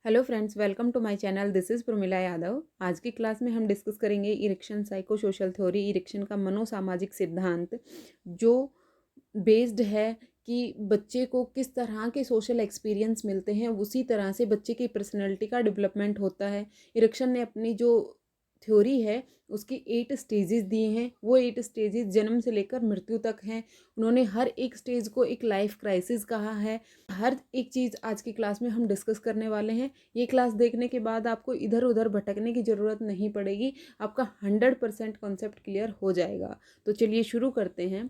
Hello friends, welcome to my channel. This is Pramila Yadav. आज की class में हम डिस्कस करेंगे Erikson psychosocial theory, Erikson का मनोसामाजिक सिद्धांत, जो बेस्ड है कि बच्चे को किस तरह के सोशल एक्सपीरियंस मिलते हैं, उसी तरह से बच्चे की पर्सनैलिटी का डेवलपमेंट होता है। इरेक्शन ने अपनी जो थ्योरी है उसकी 8 स्टेजेस दिए हैं। वो 8 स्टेजेस जन्म से लेकर मृत्यु तक हैं। उन्होंने हर एक स्टेज को एक लाइफ क्राइसिस कहा है। हर एक चीज़ आज की क्लास में हम डिस्कस करने वाले हैं। ये क्लास देखने के बाद आपको इधर उधर भटकने की ज़रूरत नहीं पड़ेगी। आपका 100% कॉन्सेप्ट क्लियर हो जाएगा। तो चलिए शुरू करते हैं।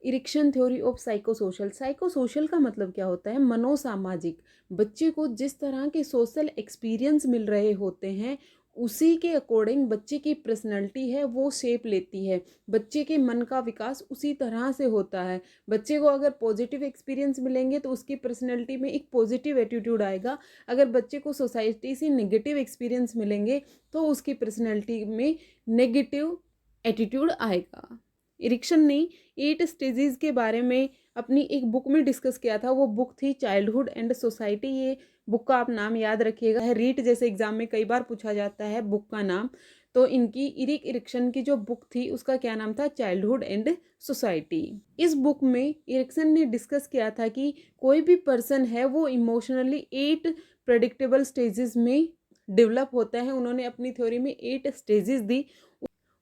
इरिक्शन थ्योरी ऑफ साइकोसोशल। साइकोसोशल का मतलब क्या होता है? मनोसामाजिक। बच्चे को जिस तरह के सोशल एक्सपीरियंस मिल रहे होते हैं उसी के अकॉर्डिंग बच्चे की पर्सनैलिटी है वो शेप लेती है। बच्चे के मन का विकास उसी तरह से होता है। बच्चे को अगर पॉजिटिव एक्सपीरियंस मिलेंगे तो उसकी पर्सनैलिटी में एक पॉजिटिव एटीट्यूड आएगा। अगर बच्चे को सोसाइटी से नेगेटिव एक्सपीरियंस मिलेंगे तो उसकी पर्सनैलिटी में नेगेटिव एटीट्यूड आएगा। इरिक्शन ने 8 स्टेजेस के बारे में अपनी एक बुक में डिस्कस किया था। वो बुक थी चाइल्डहुड एंड सोसाइटी। ये बुक का आप नाम याद रखिएगा। रीट जैसे एग्जाम में कई बार पूछा जाता है बुक का नाम। तो इनकी इरिक्शन की जो बुक थी उसका क्या नाम था? Childhood and society. इस बुक में इरिक्शन ने डिस्कस किया था कि कोई भी पर्सन है वो इमोशनली 8 प्रेडिक्टेबल स्टेजेस में डेवलप होता है। उन्होंने अपनी थ्योरी में 8 स्टेजेस दी।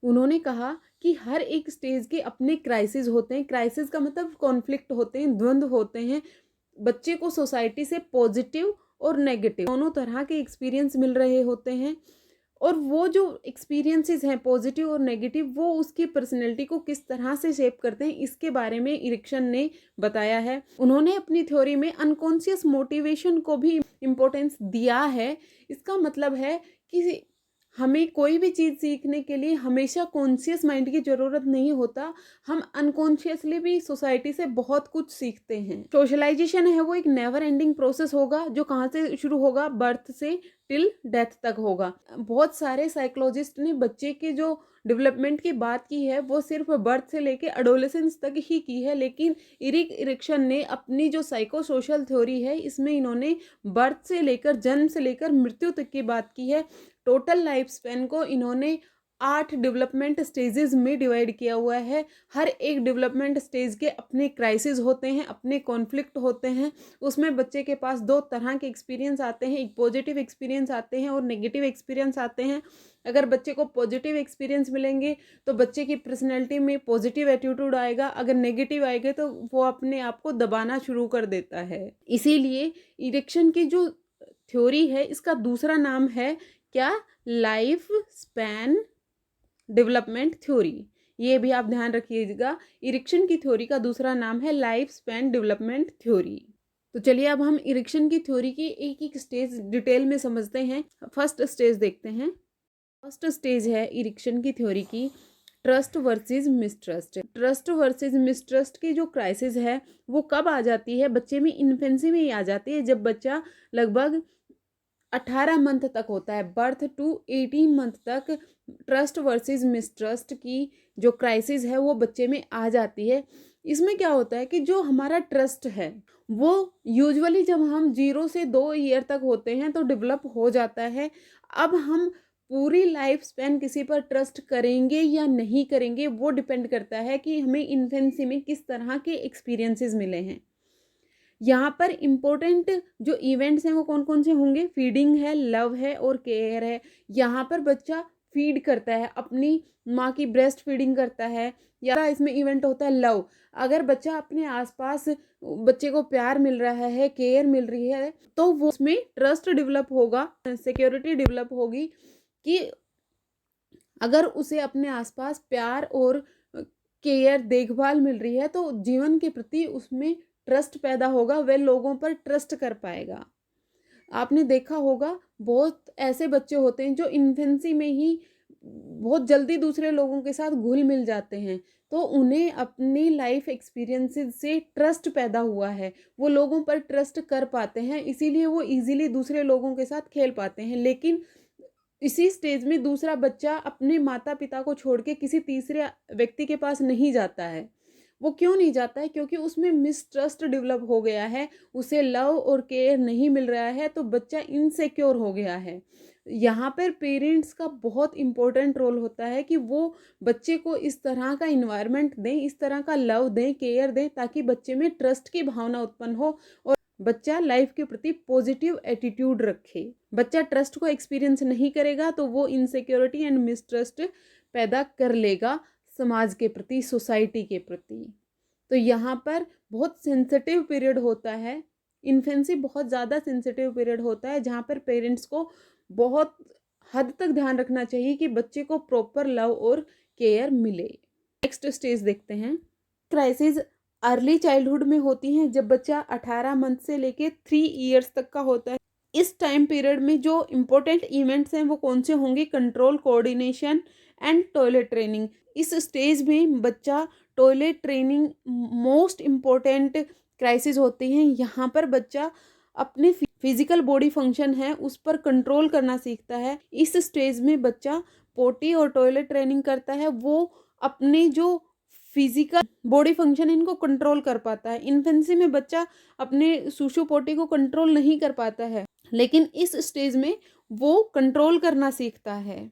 उन्होंने कहा कि हर एक स्टेज के अपने क्राइसिस होते हैं। क्राइसिस का मतलब कॉन्फ्लिक्ट होते हैं, द्वंद्व होते हैं। बच्चे को सोसाइटी से पॉजिटिव और नेगेटिव दोनों तरह के एक्सपीरियंस मिल रहे होते हैं, और वो जो एक्सपीरियंसेस हैं पॉजिटिव और नेगेटिव वो उसकी पर्सनैलिटी को किस तरह से शेप करते हैं इसके बारे में इरिक्शन ने बताया है। उन्होंने अपनी थ्योरी में अनकॉन्शियस मोटिवेशन को भी इम्पोर्टेंस दिया है। इसका मतलब है कि हमें कोई भी चीज़ सीखने के लिए हमेशा कॉन्शियस माइंड की ज़रूरत नहीं होता। हम अनकॉन्शियसली भी सोसाइटी से बहुत कुछ सीखते हैं। सोशलाइजेशन है वो एक नेवर एंडिंग प्रोसेस होगा, जो कहाँ से शुरू होगा? बर्थ से टिल डेथ तक होगा। बहुत सारे साइकोलॉजिस्ट ने बच्चे के जो डेवलपमेंट की बात की है वो सिर्फ बर्थ से लेके एडोलेसेंस तक ही की है, लेकिन इरिक्शन ने अपनी जो साइको सोशल थ्योरी है इसमें इन्होंने बर्थ से लेकर, जन्म से लेकर मृत्यु तक की बात की है। टोटल लाइफ स्पैन को इन्होंने 8 डेवलपमेंट स्टेजेस में डिवाइड किया हुआ है। हर एक डेवलपमेंट स्टेज के अपने क्राइसिस होते हैं, अपने कॉन्फ्लिक्ट होते हैं। उसमें बच्चे के पास 2 तरह के एक्सपीरियंस आते हैं, एक पॉजिटिव एक्सपीरियंस आते हैं और नेगेटिव एक्सपीरियंस आते हैं। अगर बच्चे को पॉजिटिव एक्सपीरियंस मिलेंगे तो बच्चे की पर्सनैलिटी में पॉजिटिव एटीट्यूड आएगा। अगर नेगेटिव आएगा तो वो अपने आप को दबाना शुरू कर देता है। इसीलिए इरेक्शन की जो थ्योरी है इसका दूसरा नाम है क्या? Life span development theory. ये भी आप ध्यान रखिएगा। इरिक्शन की थ्योरी का दूसरा नाम है लाइफ स्पैन डेवलपमेंट थ्योरी। तो चलिए अब हम इरिक्शन की थ्योरी की एक एक स्टेज डिटेल में समझते हैं। फर्स्ट स्टेज देखते हैं। फर्स्ट स्टेज है इरिक्शन की थ्योरी की trust versus mistrust. Trust versus mistrust की जो क्राइसिस है वो कब आ जाती है? बच्चे में इन्फेंसी में ही आ जाती है, जब बच्चा लगभग 18 मंथ तक होता है। बर्थ टू 18 मंथ तक ट्रस्ट वर्सेस मिसट्रस्ट की जो क्राइसिस है वो बच्चे में आ जाती है। इसमें क्या होता है कि जो हमारा ट्रस्ट है वो यूजुअली जब हम 0 से 2 ईयर तक होते हैं तो डेवलप हो जाता है। अब हम पूरी लाइफ स्पैन किसी पर ट्रस्ट करेंगे या नहीं करेंगे वो डिपेंड करता है कि हमें इन्फेंसी में किस तरह के एक्सपीरियंसेस मिले हैं। यहाँ पर इम्पोर्टेंट जो इवेंट्स हैं वो कौन कौन से होंगे? फीडिंग है, लव है और केयर है। यहाँ पर बच्चा फीड करता है, अपनी माँ की ब्रेस्ट फीडिंग करता है, या इसमें इवेंट होता है लव। अगर बच्चा अपने आसपास बच्चे को प्यार मिल रहा है, केयर मिल रही है, तो वो उसमें ट्रस्ट डेवलप होगा, सिक्योरिटी डेवलप होगी कि अगर उसे अपने आसपास प्यार और केयर, देखभाल मिल रही है तो जीवन के प्रति उसमें ट्रस्ट पैदा होगा, वह लोगों पर ट्रस्ट कर पाएगा। आपने देखा होगा बहुत ऐसे बच्चे होते हैं जो इन्फेंसी में ही बहुत जल्दी दूसरे लोगों के साथ घुल मिल जाते हैं, तो उन्हें अपनी लाइफ एक्सपीरियंसेस से ट्रस्ट पैदा हुआ है। वो लोगों पर ट्रस्ट कर पाते हैं, इसीलिए वो इजीली दूसरे लोगों के साथ खेल पाते हैं। लेकिन इसी स्टेज में दूसरा बच्चा अपने माता पिता को छोड़ के किसी तीसरे व्यक्ति के पास नहीं जाता है। वो क्यों नहीं जाता है? क्योंकि उसमें मिसट्रस्ट डेवलप हो गया है, उसे लव और केयर नहीं मिल रहा है, तो बच्चा इनसिक्योर हो गया है। यहाँ पर पेरेंट्स का बहुत इम्पोर्टेंट रोल होता है कि वो बच्चे को इस तरह का इन्वायरमेंट दें, इस तरह का लव दें, केयर दें, ताकि बच्चे में ट्रस्ट की भावना उत्पन्न हो और बच्चा लाइफ के प्रति पॉजिटिव एटीट्यूड रखे। बच्चा ट्रस्ट को एक्सपीरियंस नहीं करेगा तो वो इनसिक्योरिटी एंड मिसट्रस्ट पैदा कर लेगा समाज के प्रति, सोसाइटी के प्रति। तो यहाँ पर बहुत सेंसिटिव पीरियड होता है, इन्फेंसी बहुत ज़्यादा सेंसिटिव पीरियड होता है, जहाँ पर पेरेंट्स को बहुत हद तक ध्यान रखना चाहिए कि बच्चे को प्रॉपर लव और केयर मिले। नेक्स्ट स्टेज देखते हैं। क्राइसिस अर्ली चाइल्डहुड में होती हैं, जब बच्चा 18 मंथ से लेके 3 ईयर्स तक का होता है। इस टाइम पीरियड में जो इम्पोर्टेंट इवेंट्स हैं वो कौन से होंगे? Control, coordination and toilet training. इस स्टेज में बच्चा toilet training most important crisis होती हैं। यहाँ पर बच्चा अपने फिजिकल बॉडी फंक्शन है उस पर कंट्रोल करना सीखता है। इस स्टेज में बच्चा पोटी और टॉयलेट ट्रेनिंग करता है, वो अपने जो फिजिकल बॉडी फंक्शन इनको कंट्रोल कर पाता है। इन्फेंसी में बच्चा अपने सुसु पोटी को कंट्रोल नहीं कर पाता है, लेकिन इस स्टेज में वो कंट्रोल करना सीखता है।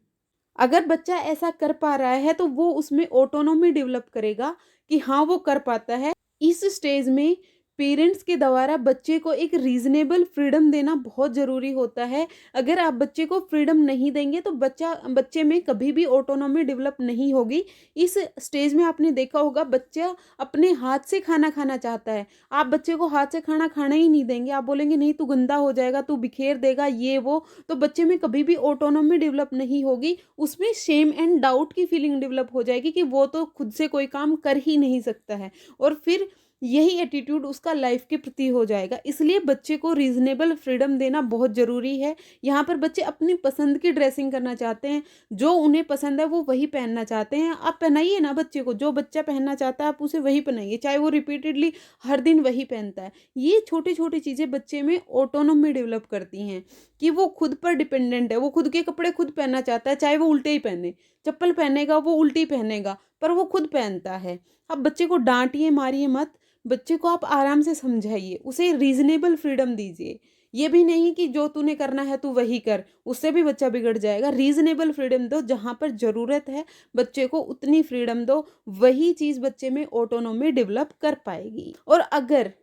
अगर बच्चा ऐसा कर पा रहा है तो वो उसमें ऑटोनॉमी डेवलप करेगा कि हाँ वो कर पाता है। इस स्टेज में पेरेंट्स के द्वारा बच्चे को एक रीजनेबल फ्रीडम देना बहुत ज़रूरी होता है। अगर आप बच्चे को फ्रीडम नहीं देंगे तो बच्चे में कभी भी ऑटोनॉमी डेवलप नहीं होगी। इस स्टेज में आपने देखा होगा बच्चा अपने हाथ से खाना खाना चाहता है, आप बच्चे को हाथ से खाना खाना ही नहीं देंगे, आप बोलेंगे नहीं तू गंदा हो जाएगा, तू बिखेर देगा, ये वो, तो बच्चे में कभी भी ऑटोनॉमी डेवलप नहीं होगी। उसमें शेम एंड डाउट की फीलिंग डेवलप हो जाएगी कि वो तो खुद से कोई काम कर ही नहीं सकता है, और फिर यही एटीट्यूड उसका लाइफ के प्रति हो जाएगा। इसलिए बच्चे को रीजनेबल फ्रीडम देना बहुत ज़रूरी है। यहाँ पर बच्चे अपनी पसंद की ड्रेसिंग करना चाहते हैं, जो उन्हें पसंद है वो वही पहनना चाहते हैं। आप पहनाइए ना बच्चे को, जो बच्चा पहनना चाहता है आप उसे वही पहनाइए, चाहे वो रिपीटेडली हर दिन वही पहनता है। ये छोटी छोटी चीज़ें बच्चे में ऑटोनॉमी डेवलप करती हैं कि वो खुद पर डिपेंडेंट है, वो खुद के कपड़े खुद पहनना चाहता है, चाहे वो उल्टे ही पहने, चप्पल पहनेगा वो उल्टी पहनेगा, पर वो खुद पहनता है। अब बच्चे को डांटिए मारिए मत, बच्चे को आप आराम से समझाइए, उसे रीजनेबल फ्रीडम दीजिए। ये भी नहीं कि जो तूने करना है तू वही कर, उससे भी बच्चा बिगड़ जाएगा। रीजनेबल फ्रीडम दो, जहाँ पर ज़रूरत है बच्चे को उतनी फ्रीडम दो, वही चीज़ बच्चे में ऑटोनॉमी डेवलप कर पाएगी। और अगर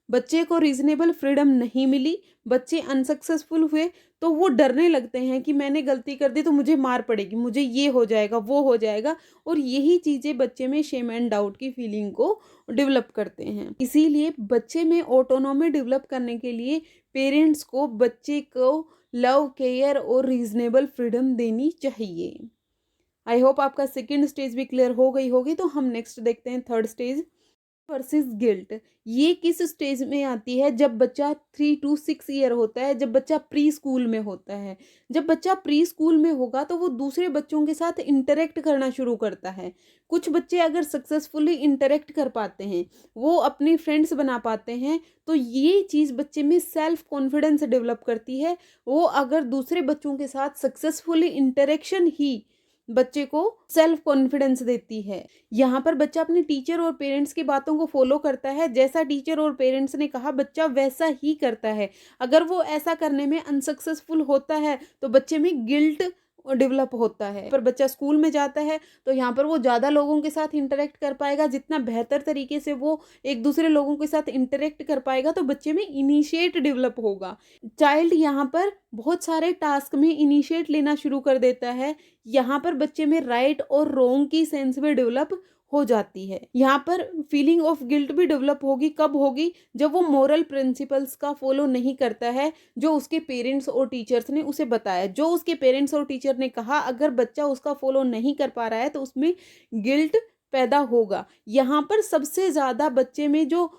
बच्चे को रीजनेबल फ्रीडम नहीं मिली, बच्चे अनसक्सेसफुल हुए, तो वो डरने लगते हैं कि मैंने गलती कर दी तो मुझे मार पड़ेगी, मुझे ये हो जाएगा वो हो जाएगा, और यही चीज़ें बच्चे में शेम एंड डाउट की फीलिंग को डेवलप करते हैं। इसीलिए बच्चे में ऑटोनॉमी डेवलप करने के लिए पेरेंट्स को बच्चे को लव, केयर और रीजनेबल फ्रीडम देनी चाहिए। आई होप आपका सेकेंड स्टेज भी क्लियर हो गई होगी। तो हम नेक्स्ट देखते हैं थर्ड स्टेज वर्सेस गिल्ट। ये किस स्टेज में आती है? जब बच्चा 3 to 6 ईयर होता है, जब बच्चा प्री स्कूल में होता है। जब बच्चा प्री स्कूल में होगा तो वो दूसरे बच्चों के साथ इंटरेक्ट करना शुरू करता है। कुछ बच्चे अगर सक्सेसफुली इंटरेक्ट कर पाते हैं, वो अपनी फ्रेंड्स बना पाते हैं, तो ये चीज़ बच्चे में सेल्फ कॉन्फिडेंस डेवलप करती है। वो अगर दूसरे बच्चों के साथ सक्सेसफुली इंटरेक्शन ही बच्चे को सेल्फ कॉन्फिडेंस देती है। यहाँ पर बच्चा अपने टीचर और पेरेंट्स की बातों को फॉलो करता है, जैसा टीचर और पेरेंट्स ने कहा बच्चा वैसा ही करता है। अगर वो ऐसा करने में अनसक्सेसफुल होता है तो बच्चे में गिल्ट डेवलप होता है। पर बच्चा स्कूल में जाता है तो यहाँ पर वो ज़्यादा लोगों के साथ इंटरेक्ट कर पाएगा, जितना बेहतर तरीके से वो एक दूसरे लोगों के साथ इंटरेक्ट कर पाएगा तो बच्चे में इनिशिएट डेवलप होगा। चाइल्ड यहाँ पर बहुत सारे टास्क में इनिशिएट लेना शुरू कर देता है। यहाँ पर बच्चे में राइट और रॉन्ग की सेंस भी डेवलप हो जाती है। यहाँ पर फीलिंग ऑफ गिल्ट भी डेवलप होगी। कब होगी? जब वो मोरल प्रिंसिपल्स का फॉलो नहीं करता है जो उसके पेरेंट्स और टीचर्स ने उसे बताया। जो उसके पेरेंट्स और टीचर ने कहा, अगर बच्चा उसका फॉलो नहीं कर पा रहा है तो उसमें गिल्ट पैदा होगा। यहाँ पर सबसे ज़्यादा बच्चे में जो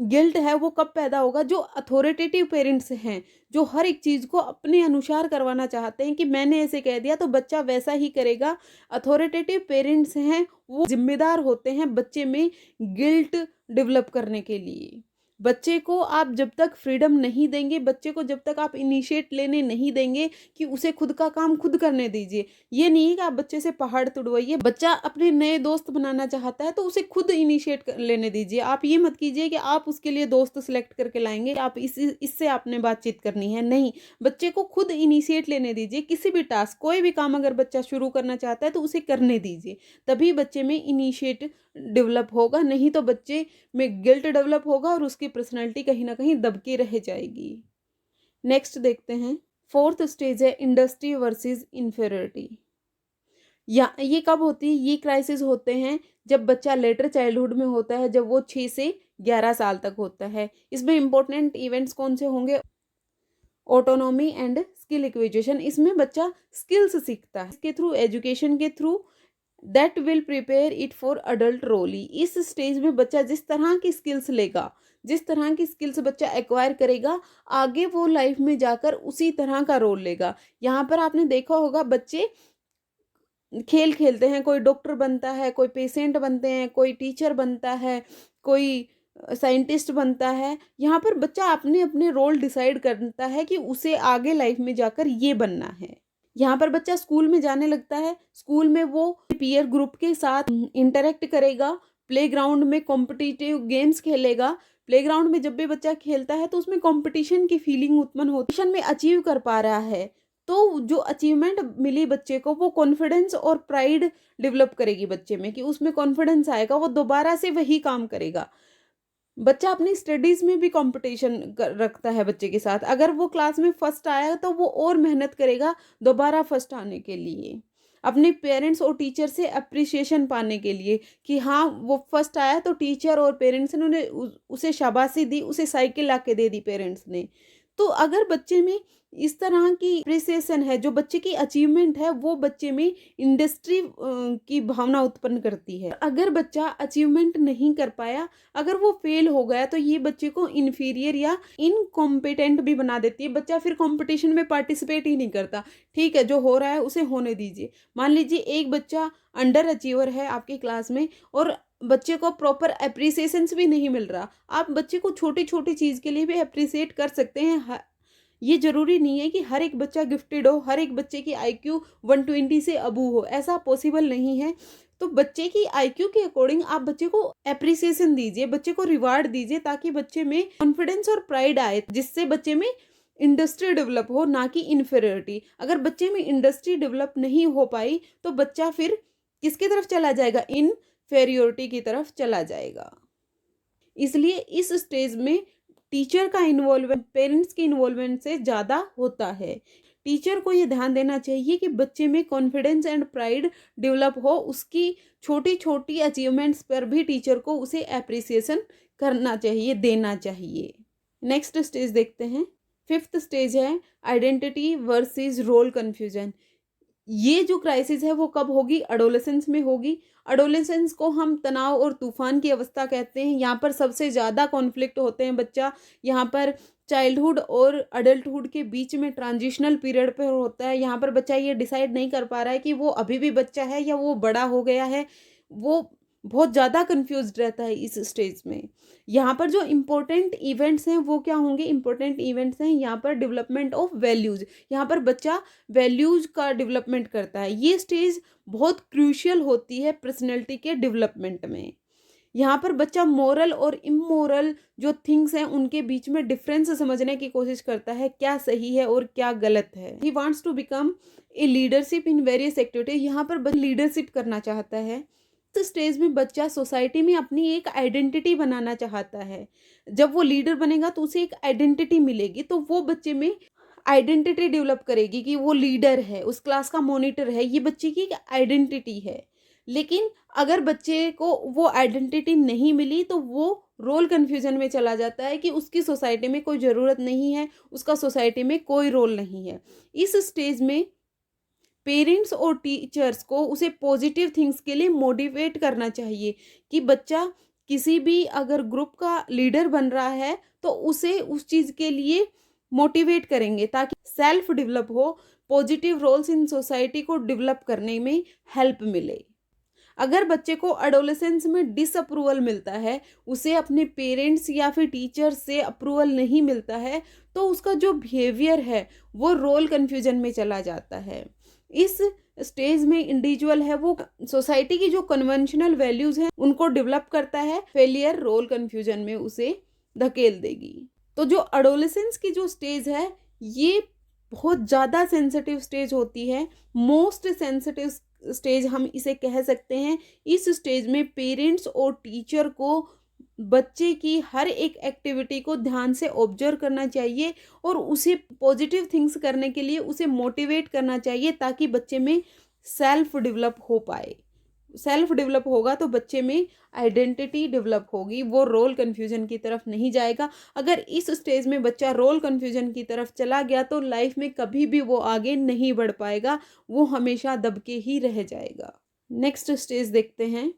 गिल्ट है वो कब पैदा होगा? जो अथॉरिटेटिव पेरेंट्स हैं, जो हर एक चीज़ को अपने अनुसार करवाना चाहते हैं कि मैंने ऐसे कह दिया तो बच्चा वैसा ही करेगा। अथॉरिटेटिव पेरेंट्स हैं वो जिम्मेदार होते हैं बच्चे में गिल्ट डेवलप करने के लिए। बच्चे को आप जब तक फ्रीडम नहीं देंगे, बच्चे को जब तक आप इनिशिएट लेने नहीं देंगे कि उसे खुद का काम खुद करने दीजिए। ये नहीं है कि आप बच्चे से पहाड़ तुड़वाइए। बच्चा अपने नए दोस्त बनाना चाहता है तो उसे खुद इनिशिएट लेने दीजिए। आप ये मत कीजिए कि आप उसके लिए दोस्त सेलेक्ट करके लाएंगे, आप इससे आपने बातचीत करनी है, नहीं। बच्चे को खुद इनिशिएट लेने दीजिए। किसी भी टास्क, कोई भी काम अगर बच्चा शुरू करना चाहता है तो उसे करने दीजिए, तभी बच्चे में इनिशिएट डेवलप होगा। नहीं तो बच्चे में गिल्ट डेवलप होगा और उसकी पर्सनैलिटी कहीं ना कहीं दबकी रह जाएगी। नेक्स्ट देखते हैं, फोर्थ स्टेज है इंडस्ट्री वर्सेस इंफीरियरिटी। या ये कब होती है? ये क्राइसिस होते हैं जब बच्चा लेटर चाइल्डहुड में होता है, जब वो 6 से 11 साल तक होता है। इसमें इंपॉर्टेंट इवेंट्स कौन से होंगे? Autonomy and skill acquisition. इसमें बच्चा स्किल्स सीखता है, इसके थ्रू, एजुकेशन के through, that will prepare it for adult role. इस स्टेज में बच्चा जिस तरह की स्किल्स लेगा, जिस तरह की स्किल्स बच्चा एक्वायर करेगा, आगे वो लाइफ में जाकर उसी तरह का रोल लेगा। यहाँ पर आपने देखा होगा बच्चे खेल खेलते हैं, कोई डॉक्टर बनता है, कोई पेशेंट बनते हैं, कोई टीचर बनता है, कोई साइंटिस्ट बनता है। यहाँ पर बच्चा अपने अपने रोल डिसाइड करता है कि उसे आगे लाइफ में जाकर ये बनना है। यहाँ पर बच्चा स्कूल में जाने लगता है, स्कूल में वो पीयर ग्रुप के साथ इंटरेक्ट करेगा, प्लेग्राउंड में कॉम्पिटिटिव गेम्स खेलेगा। प्लेग्राउंड में जब भी बच्चा खेलता है तो उसमें कंपटीशन की फीलिंग उत्पन्न होती है, में अचीव कर पा रहा है तो जो अचीवमेंट मिली बच्चे को, वो कॉन्फिडेंस और प्राइड डेवलप करेगी बच्चे में, कि उसमें कॉन्फिडेंस आएगा, वो दोबारा से वही काम करेगा। बच्चा अपनी स्टडीज में भी कंपटीशन रखता है बच्चे के साथ। अगर वो क्लास में फर्स्ट आया तो वो और मेहनत करेगा दोबारा फर्स्ट आने के लिए, अपने पेरेंट्स और टीचर से अप्रिसिएशन पाने के लिए, कि हाँ वो फर्स्ट आया तो टीचर और पेरेंट्स ने उसे शाबाशी दी, उसे साइकिल ला के दे दी पेरेंट्स ने। तो अगर बच्चे में इस तरह की अप्रिसिएशन है, जो बच्चे की अचीवमेंट है, वो बच्चे में इंडस्ट्री की भावना उत्पन्न करती है। अगर बच्चा अचीवमेंट नहीं कर पाया, अगर वो फेल हो गया, तो ये बच्चे को इन्फीरियर या इनकॉम्पिटेंट भी बना देती है। बच्चा फिर कंपटीशन में पार्टिसिपेट ही नहीं करता। ठीक है, जो हो रहा है उसे होने दीजिए। मान लीजिए एक बच्चा अंडर अचीवर है आपकी क्लास में और बच्चे को प्रॉपर अप्रिसिएशंस भी नहीं मिल रहा। आप बच्चे को छोटी छोटी चीज़ के लिए भी अप्रिसिएट कर सकते हैं। ये जरूरी नहीं है कि हर एक बच्चा गिफ्टेड हो, हर एक बच्चे की IQ 120 से अबू हो, ऐसा पॉसिबल नहीं है। तो बच्चे की IQ के अकॉर्डिंग आप बच्चे को अप्रिसिएशन दीजिए, बच्चे को रिवार्ड दीजिए, ताकि बच्चे में कॉन्फिडेंस और प्राइड आए, जिससे बच्चे में इंडस्ट्री डेवलप हो, ना कि इन्फीरियरिटी। अगर बच्चे में इंडस्ट्री डेवलप नहीं हो पाई तो बच्चा फिर किसकी तरफ चला जाएगा? इनफेरियोरिटी की तरफ चला जाएगा। इसलिए इस स्टेज में टीचर का इन्वॉल्वमेंट पेरेंट्स के इन्वॉल्वमेंट से ज़्यादा होता है। टीचर को ये ध्यान देना चाहिए कि बच्चे में कॉन्फिडेंस एंड प्राइड डेवलप हो। उसकी छोटी छोटी अचीवमेंट्स पर भी टीचर को उसे अप्रिसिएशन करना चाहिए, देना चाहिए। नेक्स्ट स्टेज देखते हैं, फिफ्थ स्टेज है आइडेंटिटी वर्सेस रोल कन्फ्यूजन। ये जो क्राइसिस है वो कब होगी? एडोलेसेंस में होगी। एडोलेसेंस को हम तनाव और तूफान की अवस्था कहते हैं। यहाँ पर सबसे ज़्यादा कॉन्फ्लिक्ट होते हैं। बच्चा यहाँ पर चाइल्डहुड और अडल्टहुड के बीच में ट्रांजिशनल पीरियड पर होता है। यहाँ पर बच्चा ये डिसाइड नहीं कर पा रहा है कि वो अभी भी बच्चा है या वो बड़ा हो गया है। वो बहुत ज़्यादा कंफ्यूज्ड रहता है इस स्टेज में। यहाँ पर जो इम्पोर्टेंट इवेंट्स हैं वो क्या होंगे? इम्पोर्टेंट इवेंट्स हैं यहाँ पर डेवलपमेंट ऑफ वैल्यूज़। यहाँ पर बच्चा वैल्यूज़ का डेवलपमेंट करता है। ये स्टेज बहुत क्रूशियल होती है पर्सनैलिटी के डेवलपमेंट में। यहाँ पर बच्चा मोरल और इमोरल जो थिंग्स हैं उनके बीच में डिफरेंस समझने की कोशिश करता है, क्या सही है और क्या गलत है। He wants to become a leadership in various activities. यहाँ पर लीडरशिप करना चाहता है। तो स्टेज में बच्चा सोसाइटी में अपनी एक आइडेंटिटी बनाना चाहता है। जब वो लीडर बनेगा तो उसे एक आइडेंटिटी मिलेगी, तो वो बच्चे में आइडेंटिटी डेवलप करेगी कि वो लीडर है, उस क्लास का मॉनिटर है। ये बच्चे की एक आइडेंटिटी है। लेकिन अगर बच्चे को वो आइडेंटिटी नहीं मिली तो वो रोल कन्फ्यूजन में चला जाता है कि उसकी सोसाइटी में कोई ज़रूरत नहीं है, उसका सोसाइटी में कोई रोल नहीं है। इस स्टेज में पेरेंट्स और टीचर्स को उसे पॉजिटिव थिंग्स के लिए मोटिवेट करना चाहिए कि बच्चा किसी भी अगर ग्रुप का लीडर बन रहा है तो उसे उस चीज़ के लिए मोटिवेट करेंगे ताकि सेल्फ डेवलप हो, पॉजिटिव रोल्स इन सोसाइटी को डेवलप करने में हेल्प मिले। अगर बच्चे को एडोलेसेंस में डिसअप्रूवल मिलता है, उसे अपने पेरेंट्स या फिर टीचर से अप्रूवल नहीं मिलता है, तो उसका जो बिहेवियर है वो रोल कन्फ्यूजन में चला जाता है। इस स्टेज में इंडिविजुअल है वो सोसाइटी की जो कन्वेंशनल वैल्यूज हैं उनको डेवलप करता है, फेलियर रोल कन्फ्यूजन में उसे धकेल देगी। तो जो एडोलेसेंस की जो स्टेज है ये बहुत ज़्यादा सेंसिटिव स्टेज होती है, मोस्ट सेंसिटिव स्टेज हम इसे कह सकते हैं। इस स्टेज में पेरेंट्स और टीचर को बच्चे की हर एक एक्टिविटी को ध्यान से ऑब्जर्व करना चाहिए और उसे पॉजिटिव थिंग्स करने के लिए उसे मोटिवेट करना चाहिए, ताकि बच्चे में सेल्फ डेवलप हो पाए। सेल्फ डेवलप होगा तो बच्चे में आइडेंटिटी डेवलप होगी, वो रोल कन्फ्यूजन की तरफ नहीं जाएगा। अगर इस स्टेज में बच्चा रोल कन्फ्यूजन की तरफ चला गया तो लाइफ में कभी भी वो आगे नहीं बढ़ पाएगा, वो हमेशा दबके ही रह जाएगा। नेक्स्ट स्टेज देखते हैं,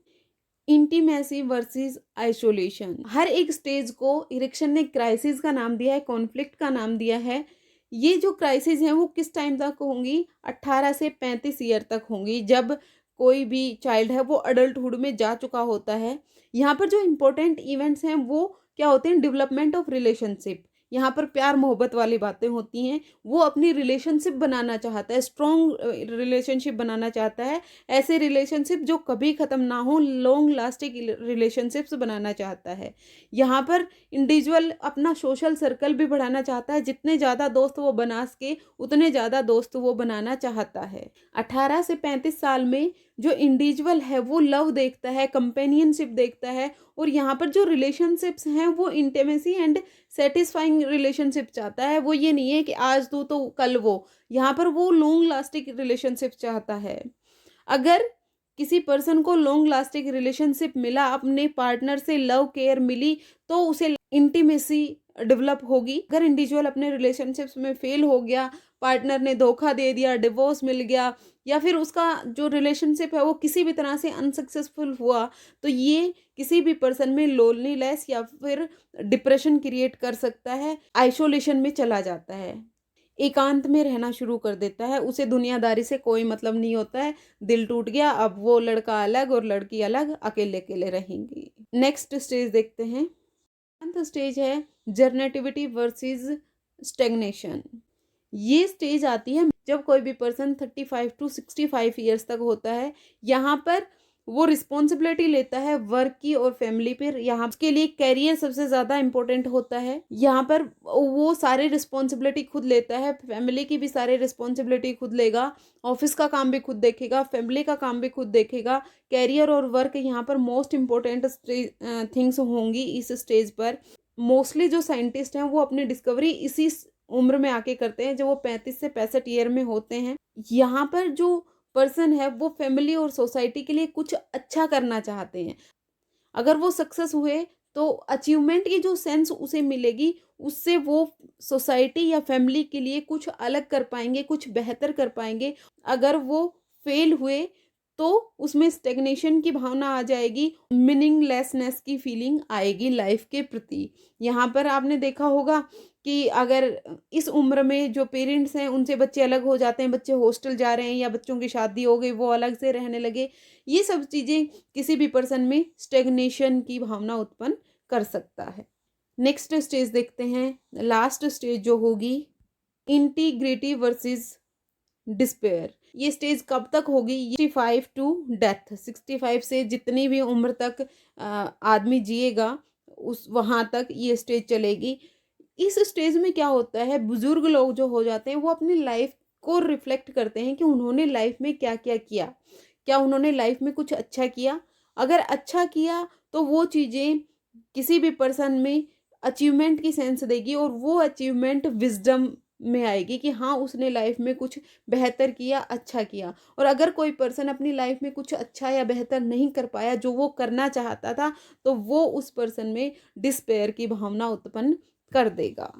इंटीमेसी वर्सेस आइसोलेशन। हर एक स्टेज को इरिक्शन ने क्राइसिस का नाम दिया है, कॉन्फ्लिक्ट का नाम दिया है। ये जो क्राइसिस हैं वो किस टाइम तक होंगी? 18 से 35 ईयर तक होंगी, जब कोई भी चाइल्ड है वो अडल्टहुड में जा चुका होता है। यहाँ पर जो इम्पोर्टेंट इवेंट्स हैं वो क्या होते हैं? Development of relationship. यहाँ पर प्यार मोहब्बत वाली बातें होती हैं। वो अपनी रिलेशनशिप बनाना चाहता है, स्ट्रॉन्ग रिलेशनशिप बनाना चाहता है, ऐसे रिलेशनशिप जो कभी ख़त्म ना हो, लॉन्ग लास्टिंग रिलेशनशिप्स बनाना चाहता है। यहाँ पर इंडिविजुअल अपना सोशल सर्कल भी बढ़ाना चाहता है, जितने ज़्यादा दोस्त वो बना सके उतने ज़्यादा दोस्त वो बनाना चाहता है। 18 से 35 साल में जो इंडिविजुअल है वो लव देखता है, कंपेनियनशिप देखता है, और यहाँ पर जो रिलेशनशिप्स हैं वो इंटीमेसी एंड सेटिस्फाइंग रिलेशनशिप चाहता है। वो ये नहीं है कि आज तू तो कल वो, यहाँ पर वो लॉन्ग लास्टिंग रिलेशनशिप चाहता है। अगर किसी पर्सन को लॉन्ग लास्टिंग रिलेशनशिप मिला, अपने पार्टनर से लव केयर मिली, तो उसे इंटीमेसी डेवलप होगी। अगर इंडिविजुअल अपने रिलेशनशिप्स में फेल हो गया, पार्टनर ने धोखा दे दिया, डिवोर्स मिल गया, या फिर उसका जो रिलेशनशिप है वो किसी भी तरह से अनसक्सेसफुल हुआ, तो ये किसी भी पर्सन में लोनलीनेस या फिर डिप्रेशन क्रिएट कर सकता है, आइसोलेशन में चला जाता है, एकांत में रहना शुरू कर देता है, उसे दुनियादारी से कोई मतलब नहीं होता है, दिल टूट गया, अब वो लड़का अलग और लड़की अलग, अकेले अकेले रहेंगी। नेक्स्ट स्टेज देखते हैं, स्टेज है जर्नेटिविटी वर्सेस स्टेग्नेशन। ये स्टेज आती है जब कोई भी पर्सन 35 टू 65 ईयर्स तक होता है। यहाँ पर वो रिस्पॉन्सिबिलिटी लेता है वर्क की और फैमिली पर। यहाँ के लिए कैरियर सबसे ज़्यादा इंपॉर्टेंट होता है। यहाँ पर वो सारी रिस्पॉन्सिबिलिटी खुद लेता है, फैमिली की भी सारी रिस्पॉन्सिबिलिटी खुद लेगा, ऑफिस का काम भी खुद देखेगा, फैमिली का काम भी खुद देखेगा। कैरियर और वर्क यहाँ पर मोस्ट इम्पोर्टेंट थिंग्स होंगी इस स्टेज पर। मोस्टली जो साइंटिस्ट हैं वो अपनी डिस्कवरी इसी उम्र में आके करते हैं, जो वो 35 से 65 ईयर में होते हैं। यहाँ पर जो पर्सन है वो फैमिली और सोसाइटी के लिए कुछ अच्छा करना चाहते हैं। अगर वो सक्सेस हुए तो अचीवमेंट की जो सेंस उसे मिलेगी, उससे वो सोसाइटी या फैमिली के लिए कुछ अलग कर पाएंगे, कुछ बेहतर कर पाएंगे। अगर वो फेल हुए तो उसमें स्टेग्नेशन की भावना आ जाएगी, मीनिंगलेसनेस की फीलिंग आएगी लाइफ के प्रति। यहाँ पर आपने देखा होगा कि अगर इस उम्र में जो पेरेंट्स हैं उनसे बच्चे अलग हो जाते हैं, बच्चे हॉस्टल जा रहे हैं या बच्चों की शादी हो गई, वो अलग से रहने लगे, ये सब चीज़ें किसी भी पर्सन में स्टेग्नेशन की भावना उत्पन्न कर सकता है। नेक्स्ट स्टेज देखते हैं, लास्ट स्टेज जो होगी इंटीग्रिटी वर्सेस डिस्पेयर। ये स्टेज कब तक होगी? 65 टू डेथ, 65 से जितनी भी उम्र तक आदमी जिएगा उस वहाँ तक ये स्टेज चलेगी। इस स्टेज में क्या होता है, बुजुर्ग लोग जो हो जाते हैं वो अपनी लाइफ को रिफ्लेक्ट करते हैं कि उन्होंने लाइफ में क्या क्या किया, क्या उन्होंने लाइफ में कुछ अच्छा किया। अगर अच्छा किया तो वो चीज़ें किसी भी पर्सन में अचीवमेंट की सेंस देगी, और वो अचीवमेंट विजडम में आएगी कि हाँ उसने लाइफ में कुछ बेहतर किया, अच्छा किया। और अगर कोई पर्सन अपनी लाइफ में कुछ अच्छा या बेहतर नहीं कर पाया जो वो करना चाहता था, तो वो उस पर्सन में डिस्पेयर की भावना उत्पन्न कर देगा।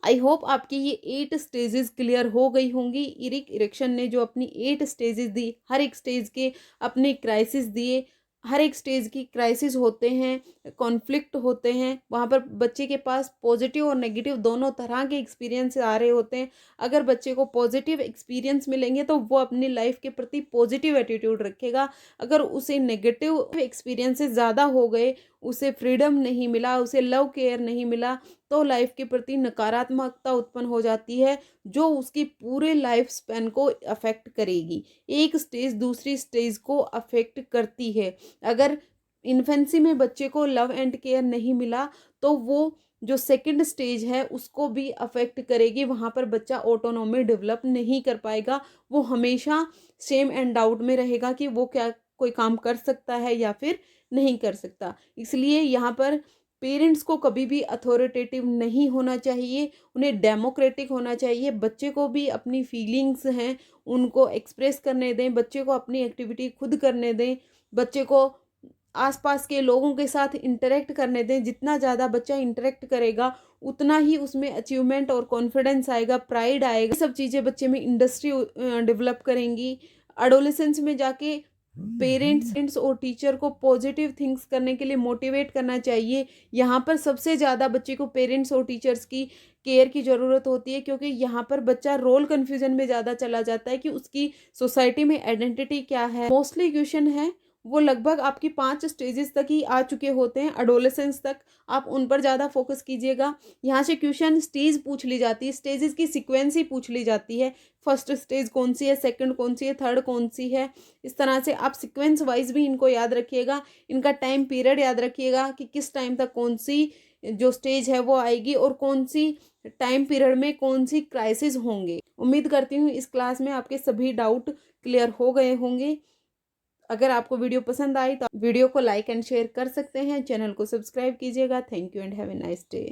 आई होप आपकी ये 8 स्टेजेस क्लियर हो गई होंगी। इरिक इरिक्शन ने जो अपनी 8 स्टेजेस दी, हर एक स्टेज के अपने क्राइसिस दिए, हर एक स्टेज की क्राइसिस होते हैं, कॉन्फ्लिक्ट होते हैं, वहाँ पर बच्चे के पास पॉजिटिव और नेगेटिव दोनों तरह के एक्सपीरियंस आ रहे होते हैं। अगर बच्चे को पॉजिटिव एक्सपीरियंस मिलेंगे तो वो अपनी लाइफ के प्रति पॉजिटिव एटीट्यूड रखेगा। अगर उसे नेगेटिव एक्सपीरियंसेस ज़्यादा हो गए, उसे फ्रीडम नहीं मिला, उसे लव केयर नहीं मिला, तो लाइफ के प्रति नकारात्मकता उत्पन्न हो जाती है, जो उसकी पूरे लाइफ स्पैन को अफेक्ट करेगी। एक स्टेज दूसरी स्टेज को अफेक्ट करती है। अगर इन्फेंसी में बच्चे को लव एंड केयर नहीं मिला तो वो जो सेकंड स्टेज है उसको भी अफेक्ट करेगी। वहाँ पर बच्चा ऑटोनॉमी डेवलप नहीं कर पाएगा, वो हमेशा शेम एंड डाउट में रहेगा कि वो क्या कोई काम कर सकता है या फिर नहीं कर सकता। इसलिए यहाँ पर पेरेंट्स को कभी भी अथॉरिटेटिव नहीं होना चाहिए, उन्हें डेमोक्रेटिक होना चाहिए। बच्चे को भी अपनी फीलिंग्स हैं उनको एक्सप्रेस करने दें, बच्चे को अपनी एक्टिविटी खुद करने दें, बच्चे को आसपास के लोगों के साथ इंटरेक्ट करने दें। जितना ज़्यादा बच्चा इंटरेक्ट करेगा उतना ही उसमें अचीवमेंट और कॉन्फिडेंस आएगा, प्राइड आएगा। सब चीज़ें बच्चे में इंडस्ट्री डेवलप करेंगी। एडोलेसेंस में जाके पेरेंट्स और टीचर को पॉजिटिव थिंग्स करने के लिए मोटिवेट करना चाहिए। यहाँ पर सबसे ज़्यादा बच्चे को पेरेंट्स और टीचर्स की केयर की ज़रूरत होती है, क्योंकि यहाँ पर बच्चा रोल कन्फ्यूजन में ज़्यादा चला जाता है कि उसकी सोसाइटी में आइडेंटिटी क्या है। मोस्टली क्वेश्चन है वो लगभग आपकी 5 स्टेजेस तक ही आ चुके होते हैं, एडोलेसेंस तक। आप उन पर ज़्यादा फोकस कीजिएगा। यहाँ से क्वेश्चन स्टेज पूछ ली जाती है, स्टेजेस की सीक्वेंस ही पूछ ली जाती है। फर्स्ट स्टेज कौन सी है, सेकंड कौन सी है, थर्ड कौन सी है। इस तरह से आप सीक्वेंस वाइज भी इनको याद रखिएगा। इनका टाइम पीरियड याद रखिएगा कि किस टाइम तक कौन सी जो स्टेज है वो आएगी और कौन सी टाइम पीरियड में कौन सी क्राइसिस होंगे। उम्मीद करती हूँ इस क्लास में आपके सभी डाउट क्लियर हो गए होंगे। अगर आपको वीडियो पसंद आई तो वीडियो को लाइक एंड शेयर कर सकते हैं। चैनल को सब्सक्राइब कीजिएगा। Thank you and have a nice day.